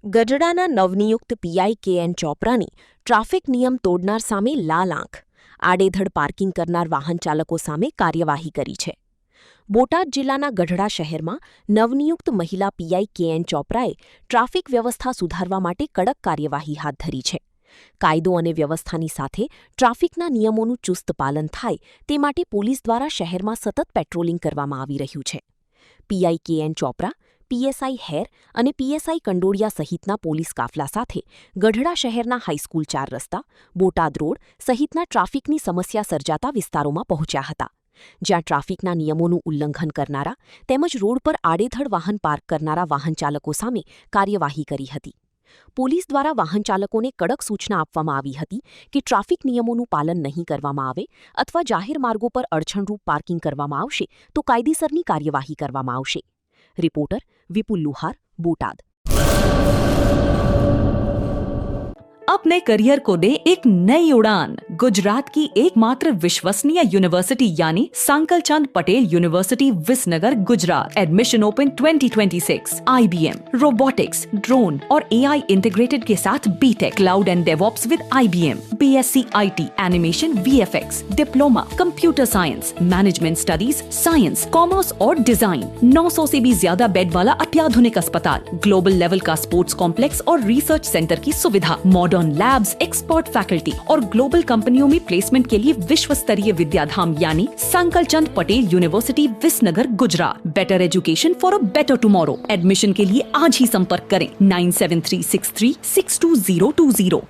ગઢડાના નવનિયુક્ત PI કે.એન. ચોપરાની traffic નિયમ તોડનાર સામે લાલ આંખ, આડેધડ પાર્કિંગ કરનાર વાહન ચાલકો સામે કાર્યવાહી કરી છે. બોટાદ જિલ્લાના ગઢડા શહેરમાં નવનિયુક્ત મહિલા પીઆઈ કે.એન. ચોપરાએ ટ્રાફિક વ્યવસ્થા સુધારવા માટે કડક કાર્યવાહી હાથ ધરી છે. કાયદો અને વ્યવસ્થાની સાથે ટ્રાફિકના નિયમોનું ચુસ્ત પાલન થાય તે માટે પોલીસ દ્વારા શહેરમાં સતત પેટ્રોલિંગ કરવામાં આવી રહ્યું છે. પીઆઈ કે.એન. ચોપરા, પીએસઆઈ હેર અને પીએસઆઈ કંડોડિયા સહિતના પોલીસ કાફલા સાથે ગઢડા શહેરના હાઈસ્કૂલ 4 રસ્તા, બોટાદ રોડ સહિતના ટ્રાફિકની સમસ્યા સર્જાતા વિસ્તારોમાં પહોંચ્યા હતા, જ્યાં ટ્રાફિકના નિયમોનું ઉલ્લંઘન કરનારા તેમજ રોડ પર આડેધડ વાહન પાર્ક કરનારા વાહન ચાલકો સામે કાર્યવાહી કરી હતી. પોલીસ દ્વારા વાહન ચાલકોને કડક સૂચના આપવામાં આવી હતી કે ટ્રાફિક નિયમોનું પાલન નહીં કરવામાં આવે અથવા જાહેર માર્ગો પર અડચણરૂપ પાર્કિંગ કરવામાં આવશે તો કાયદેસરની કાર્યવાહી કરવામાં આવશે. रिपोर्टर विपुल लुहार, बोटाद। अपने करियर को दे एक नई उड़ान। गुजरात की एकमात्र विश्वसनीय यूनिवर्सिटी यानी Sankalchand Patel university Visnagar Gujarat. Admission open 2026। IBM, robotics, drone और AI इंटीग्रेटेड के साथ BTech, cloud and DevOps with IBM, BSc IT, animation, VFX, diploma, computer science, management studies, science, commerce और डिजाइन। 900 से भी ज्यादा बेड वाला अत्याधुनिक अस्पताल, ग्लोबल लेवल का स्पोर्ट्स कॉम्प्लेक्स और रिसर्च सेंटर की सुविधा, मॉडर्न लैब्स, एक्सपर्ट फैकल्टी और ग्लोबल कंपनियों में प्लेसमेंट के लिए विश्व स्तरीय विद्याधाम यानी Sankalchand Patel university Visnagar Gujarat. Better education for a better tomorrow. Admission के लिए आज ही संपर्क करें 9736362020।